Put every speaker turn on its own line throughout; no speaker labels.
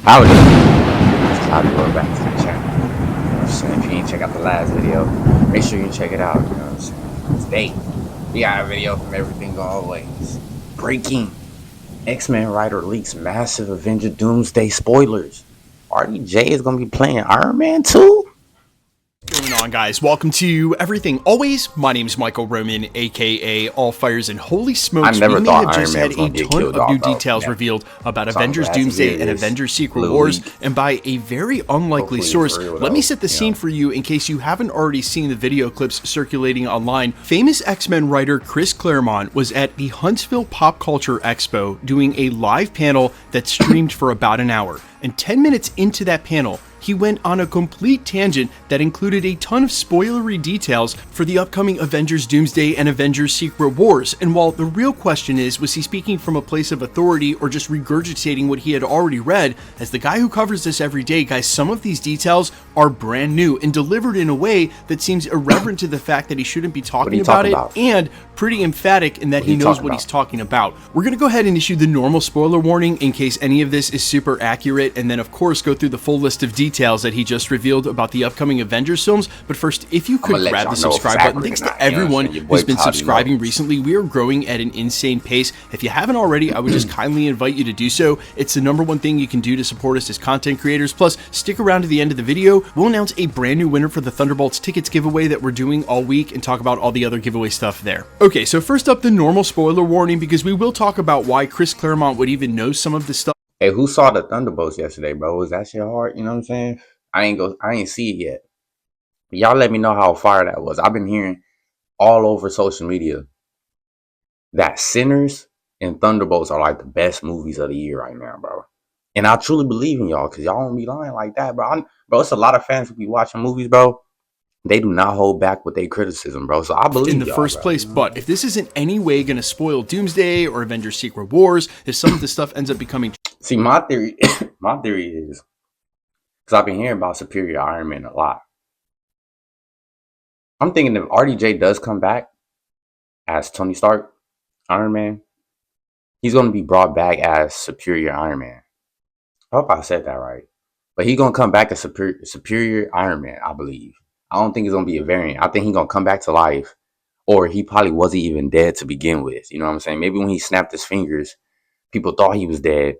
I would just I'll go back to the channel. You know what I'm saying? If you ain't check out the last video, make sure you check it out. You know what I'm saying? Today, we got a video from Everything Always. Breaking. X-Men writer leaks massive Avenger Doomsday spoilers. RDJ is gonna be playing Iron Man 2?
What's going on, guys? Welcome to Everything Always. My name is Michael Roman, aka All Fires, and holy smokes, we may have just had a ton of new details revealed about Avengers Doomsday and Avengers Secret Wars, and by a very unlikely source. Let me set the scene for you in case you haven't already seen the video clips circulating online. Famous X-Men writer Chris Claremont was at the Huntsville Pop Culture Expo doing a live panel that streamed for about an hour. And 10 minutes into that panel, he went on a complete tangent that included a ton of spoilery details for the upcoming Avengers Doomsday and Avengers Secret Wars. And while the real question is, was he speaking from a place of authority or just regurgitating what he had already read? As the guy who covers this every day, guys, some of these details are brand new and delivered in a way that seems irreverent to the fact that he shouldn't be talking about it, and pretty emphatic in that he knows what he's talking about. We're going to go ahead and issue the normal spoiler warning in case any of this is super accurate, and then of course go through the full list of details that he just revealed about the upcoming Avengers films. But first, if you could grab the subscribe button. Thanks to everyone who's been subscribing recently. We are growing at an insane pace. If you haven't already, I would just kindly invite you to do so. It's the #1 thing you can do to support us as content creators. Plus, stick around to the end of the video. We'll announce a brand new winner for the Thunderbolts tickets giveaway that we're doing all week and talk about all the other giveaway stuff there. Okay, so first up, the normal spoiler warning, because we will talk about why Chris Claremont would even know some of this stuff.
Hey, who saw the Thunderbolts yesterday, bro? Was that shit hard? You know what I'm saying? I ain't see it yet. Y'all let me know how fire that was. I've been hearing all over social media that Sinners and Thunderbolts are like the best movies of the year right now, bro. And I truly believe in y'all, because y'all don't be lying like that, bro. Bro, it's a lot of fans who be watching movies, bro. They do not hold back with their criticism, bro. So I believe
in the first place. But if this isn't any way going to spoil Doomsday or Avengers Secret Wars, if some of this stuff ends up becoming...
See, my theory is, because I've been hearing about Superior Iron Man a lot. I'm thinking if RDJ does come back as Tony Stark, Iron Man, he's going to be brought back as Superior Iron Man. I hope I said that right. But he's going to come back as Superior Iron Man, I believe. I don't think it's going to be a variant. I think he's going to come back to life. Or he probably wasn't even dead to begin with. You know what I'm saying? Maybe when he snapped his fingers, people thought he was dead.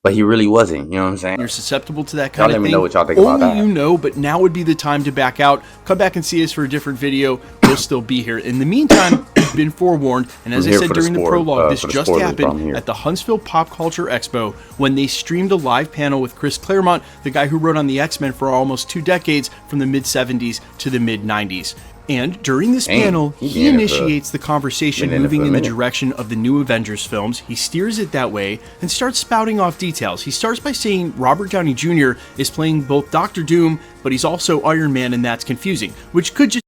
But he really wasn't, you know what I'm saying?
You're susceptible to that kind of thing.
Let me know what y'all think about that.
Only you know, but now would be the time to back out. Come back and see us for a different video. We'll still be here. In the meantime, you've been forewarned. And as I said during the prologue, this just happened at the Huntsville Pop Culture Expo when they streamed a live panel with Chris Claremont, the guy who wrote on the X-Men for almost 2 decades, from the mid-70s to the mid-90s. And during this panel, he initiates the conversation moving in the direction of the new Avengers films. He steers it that way and starts spouting off details. He starts by saying Robert Downey Jr. is playing both Dr. Doom, but he's also Iron Man, and that's confusing, which could just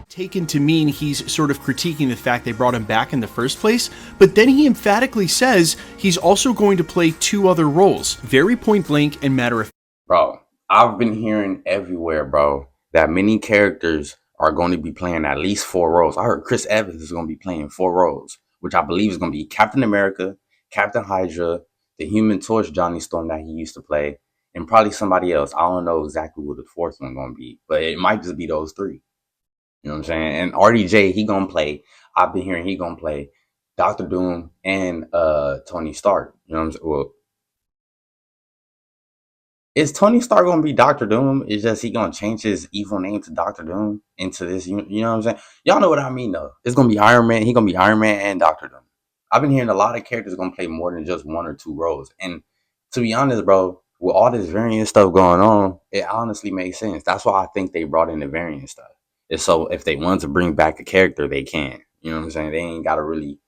taken to mean he's sort of critiquing the fact they brought him back in the first place. But then he emphatically says he's also going to play 2 other roles, very point blank and matter of fact.
Bro, I've been hearing everywhere, bro, that many characters are going to be playing at least 4 roles. I heard Chris Evans is going to be playing 4 roles, which I believe is going to be Captain America, Captain Hydra, the Human Torch Johnny Storm that he used to play, and probably somebody else. I don't know exactly what the 4th one going to be, but it might just be those 3. You know what I'm saying? And RDJ, he going to play, I've been hearing he going to play Dr. Doom and Tony Stark. You know what I'm saying? Well, is Tony Stark going to be Dr. Doom? Is just he going to change his evil name to Dr. Doom into this? You know what I'm saying? Y'all know what I mean, though. It's going to be Iron Man. He's going to be Iron Man and Dr. Doom. I've been hearing a lot of characters going to play more than just 1 or 2 roles. And to be honest, bro, with all this variant stuff going on, it honestly makes sense. That's why I think they brought in the variant stuff. It's so if they want to bring back a character, they can. You know what I'm saying? They ain't got to really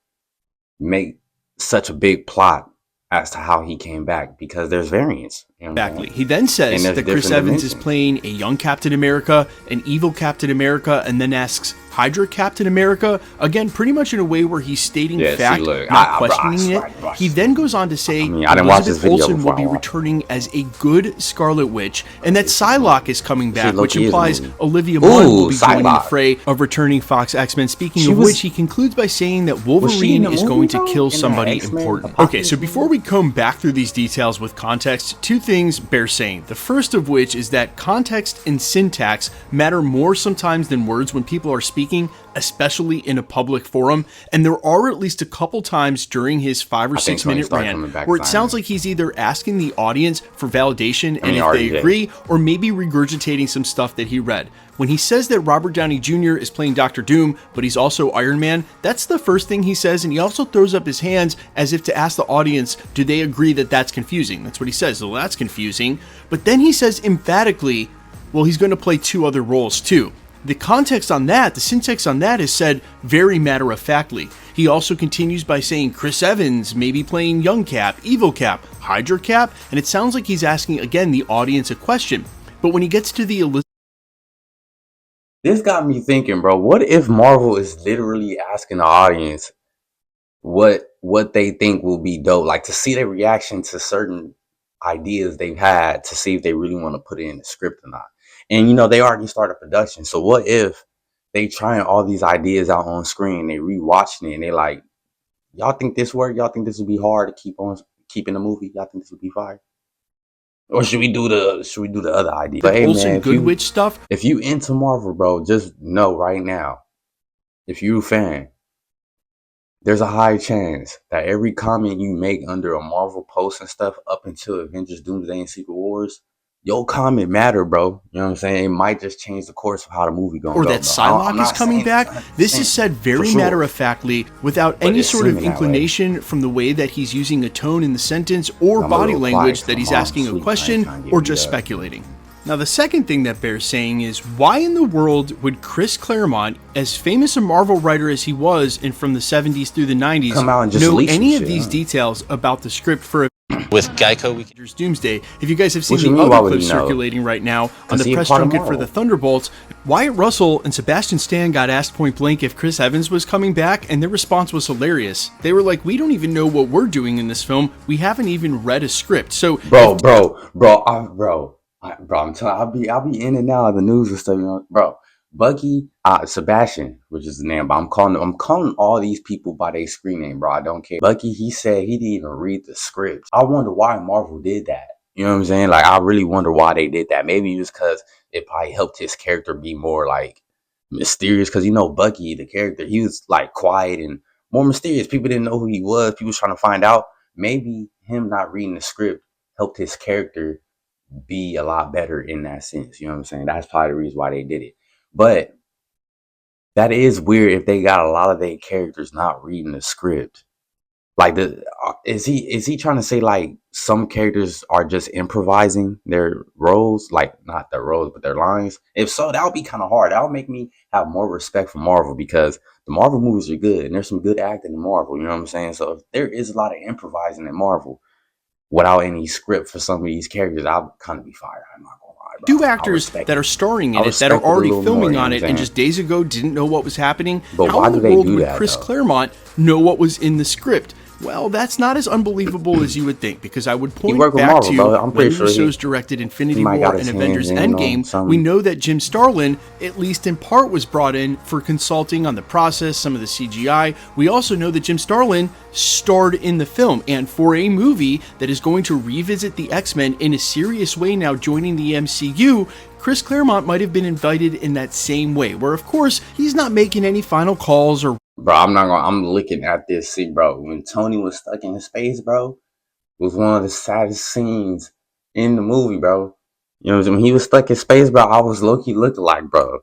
make such a big plot as to how he came back, because there's variants. You know
exactly. He then says that Chris Evans is playing a young Captain America, an evil Captain America, and then asks, Hydra Captain America, again, pretty much in a way where he's stating fact, not questioning it. He then goes on to say Elizabeth Olsen will be returning as a good Scarlet Witch, and that Psylocke is coming back, which implies Olivia Munn will be joining the fray of returning Fox X-Men. Speaking of which, he concludes by saying that Wolverine is going to kill somebody important. Okay, so before we come back through these details with context, two things bear saying. The first of which is that context and syntax matter more sometimes than words when people are speaking, especially in a public forum, and there are at least a couple times during his 5 or 6 minute rant where it sounds like he's either asking the audience for validation and if they agree, or maybe regurgitating some stuff that he read. When he says that Robert Downey Jr. is playing Dr. Doom, but he's also Iron Man, that's the first thing he says, and he also throws up his hands as if to ask the audience, do they agree that that's confusing? That's what he says, well, that's confusing. But then he says emphatically, well, he's going to play 2 other roles too. The context on that, the syntax on that is said very matter-of-factly. He also continues by saying Chris Evans may be playing Young Cap, Evil Cap, Hydra Cap, and it sounds like he's asking, again, the audience a question. But when he gets to the
This got me thinking, bro, what if Marvel is literally asking the audience what they think will be dope? Like, to see their reaction to certain ideas they've had, to see if they really want to put it in the script or not. And, you know, they already started production. So what if they trying all these ideas out on screen, they rewatching it, and they like, y'all think this work? Y'all think this would be hard to keep in the movie? Y'all think this would be fire? Or should we do the other idea? But hey, man,
Good Witch stuff.
If you into Marvel, bro, just know right now, if you a fan, there's a high chance that every comment you make under a Marvel post and stuff up until Avengers Doomsday and Secret Wars, your comment matter, bro. You know what I'm saying? It might just change the course of how the movie going.
Or that Psylocke is coming back. This is said very matter-of-factly, without any sort of inclination from the way that he's using a tone in the sentence or body language that he's asking a question or just speculating. Now, the second thing that bears saying is, why in the world would Chris Claremont, as famous a Marvel writer as he was and from the 70s through the 90s, know any of these details about the script for
with Geico
Avengers Doomsday? If you guys have seen the other clips circulating right now on the press junket for the Thunderbolts, Wyatt Russell and Sebastian Stan got asked point blank if Chris Evans was coming back, and their response was hilarious. They were like, we don't even know what we're doing in this film. We haven't even read a script. So
bro, I'm telling you, I'll be in and out of the news and stuff, you know, bro. Bucky, Sebastian, which is the name, but I'm calling all these people by their screen name, bro. I don't care. Bucky, he said he didn't even read the script. I wonder why Marvel did that. You know what I'm saying? Like, I really wonder why they did that. Maybe just because it probably helped his character be more like mysterious. Because, you know, Bucky, the character, he was like quiet and more mysterious. People didn't know who he was. People was trying to find out. Maybe him not reading the script helped his character be a lot better in that sense. You know what I'm saying? That's probably the reason why they did it. But that is weird if they got a lot of their characters not reading the script. Like, is he trying to say like some characters are just improvising their roles, like not their roles but their lines? If so, that would be kind of hard. That would make me have more respect for Marvel, because the Marvel movies are good and there's some good acting in Marvel. You know what I'm saying? So if there is a lot of improvising in Marvel without any script for some of these characters, I'll kind of be fired. I'm not gonna lie, bro.
2 actors that are starring in it, that are already filming on it, and just days ago didn't know what was happening.
But
how
why
in
do
the
they
world
do
would
that,
Chris
though?
Claremont know what was in the script? Well, that's not as unbelievable as you would think, because I would point back
Marvel,
to when Russo's directed Infinity War and Avengers Endgame. We know that Jim Starlin, at least in part, was brought in for consulting on the process, some of the CGI. We also know that Jim Starlin starred in the film, and for a movie that is going to revisit the X-Men in a serious way now, joining the MCU, Chris Claremont might have been invited in that same way, where of course he's not making any final calls or...
Bro, I'm looking at this scene, bro. When Tony was stuck in space, bro, it was one of the saddest scenes in the movie, bro. You know what I'm saying? When he was stuck in space, bro, I was low-key looking like, bro,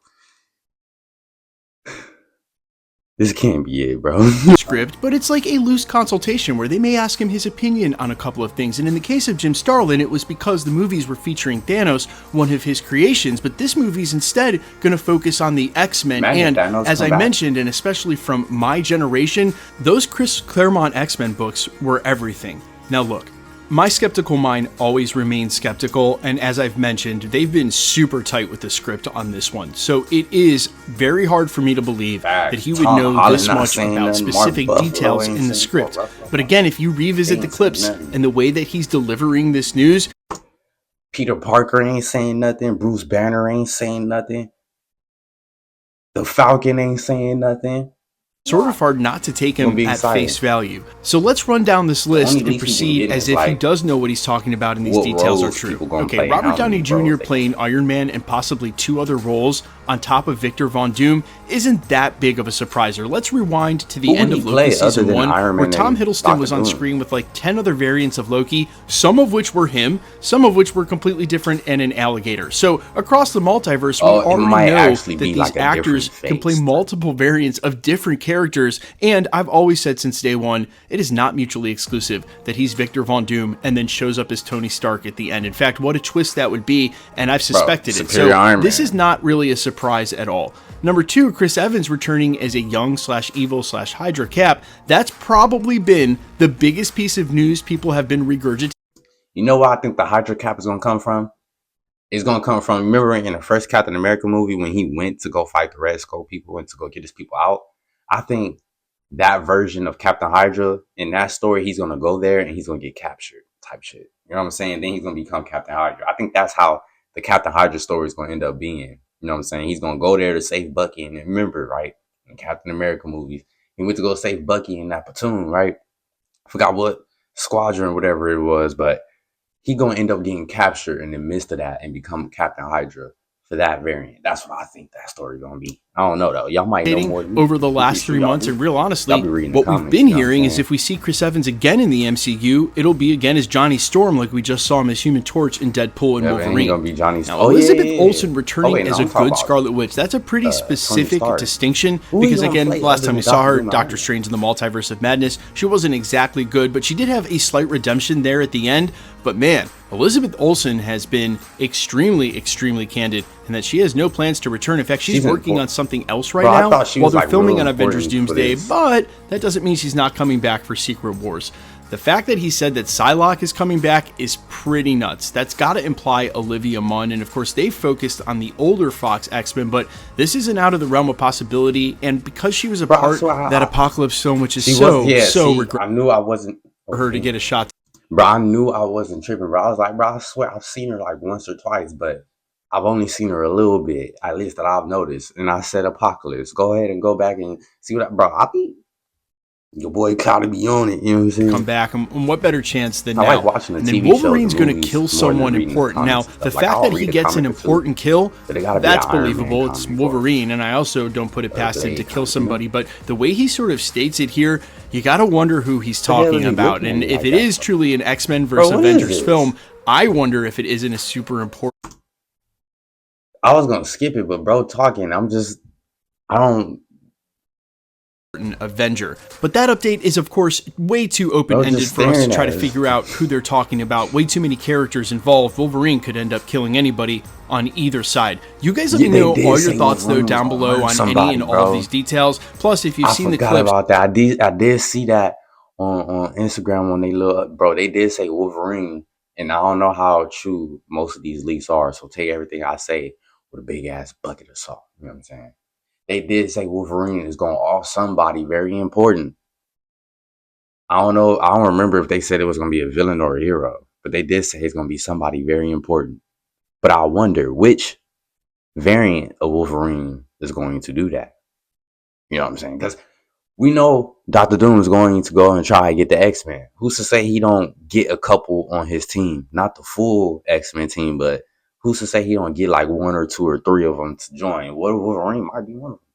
this can't be it, bro.
Script, but it's like a loose consultation where they may ask him his opinion on a couple of things. And in the case of Jim Starlin, it was because the movies were featuring Thanos, one of his creations, but this movie's instead going to focus on the X-Men. And as I mentioned, and especially from my generation, those Chris Claremont X-Men books were everything. Now look, My skeptical mind always remains skeptical, and as I've mentioned, they've been super tight with the script on this one, so it is very hard for me to believe that he would know this much about specific details in the script. But again, if you revisit the clips and the way that he's delivering this news,
Peter Parker ain't saying nothing, Bruce Banner ain't saying nothing, the Falcon ain't saying nothing.
Sort of hard not to take him at face value. So let's run down this list and proceed as if he does know what he's talking about and these details are true. Okay, Robert Downey Jr. playing Iron Man and possibly 2 other roles on top of Victor Von Doom isn't that big of a surpriser. Let's rewind to the end of Loki Season 1, where Tom Hiddleston was on screen with like 10 other variants of Loki, some of which were him, some of which were completely different and an alligator. So across the multiverse, we already know that these actors can play multiple variants of different characters, and I've always said since day one, it is not mutually exclusive that he's Victor Von Doom and then shows up as Tony Stark at the end. In fact, what a twist that would be, and I've suspected it. So this is not really a surprise at all. Number 2, Chris Evans returning as a young/evil/Hydra Cap. That's probably been the biggest piece of news people have been regurgitating.
You know where I think the Hydra Cap is going to come from? It's going to come from, remember in the first Captain America movie when he went to go fight the Red Skull people, went to go get his people out? I think that version of Captain Hydra, in that story, he's going to go there and he's going to get captured type shit. You know what I'm saying? Then he's going to become Captain Hydra. I think that's how the Captain Hydra story is going to end up being. You know what I'm saying? He's going to go there to save Bucky. And remember, right, in Captain America movies, he went to go save Bucky in that platoon, right? I forgot what squadron or whatever it was, but he going to end up getting captured in the midst of that and become Captain Hydra for that variant. That's what I think that story going to be. I don't know, though. Y'all might know more than me.
Over the last 3 months, and real honestly, what we've been hearing is if we see Chris Evans again in the MCU, it'll be again as Johnny Storm, like we just saw him as Human Torch in Deadpool and Wolverine.
He's gonna be Johnny Storm.
Now, Elizabeth Olsen returning as a good Scarlet Witch, that's a pretty specific distinction, because again, last time we saw her, Doctor Strange in the Multiverse of Madness, she wasn't exactly good, but she did have a slight redemption there at the end. But man, Elizabeth Olsen has been extremely candid in that she has no plans to return. In fact, she's working on something else right now while they're filming on Avengers Doomsday, but that doesn't mean she's not coming back for Secret Wars. The fact that he said that Psylocke is coming back is pretty nuts. That's got to imply Olivia Munn, and of course they focused on the older Fox X-Men, but this isn't out of the realm of possibility, and because she was a part of that Apocalypse film, which is so regrettable.
I knew I wasn't
for her to get a shot.
Bro, I knew I wasn't tripping, bro. I was like, bro, I swear I've seen her like once or twice, but I've only seen her a little bit, at least that I've noticed. And I said Apocalypse. Go ahead and go back and see what bro, I be your boy Cloudy be on it, you know what I'm saying?
Come back, and what better chance than
I
now?
like watching the TV
Wolverine's going to kill someone important. Now, the fact that he gets an important kill, that's believable. It's Wolverine, and I also don't put it past him to kill somebody. But the way he sort of states it here, you got to wonder who he's talking about. And if it is truly an X-Men versus Avengers film, I wonder if it isn't a super important.
I was going to skip it, but bro, talking, I don't.
Avenger. But that update is of course way too open-ended for us to try to figure out who they're talking about. Way too many characters involved. Wolverine could end up killing anybody on either side. You guys let me know all your thoughts though down below on any and all of these details. Plus, if you've seen the clips,
about that. I did see that on Instagram when they look, bro. They did say Wolverine, and I don't know how true most of these leaks are. So take everything I say with a big ass bucket of salt. You know what I'm saying? They did say Wolverine is going off somebody very important. I don't know. I don't remember if they said it was going to be a villain or a hero, but they did say it's going to be somebody very important. But I wonder which variant of Wolverine is going to do that. You know what I'm saying? Because we know Dr. Doom is going to go and try and get the X-Men. Who's to say he don't get a couple on his team? Not the full X-Men team, but who's to say he don't get like 1 or 2 or 3 of them to join? What if Wolverine might be one of them?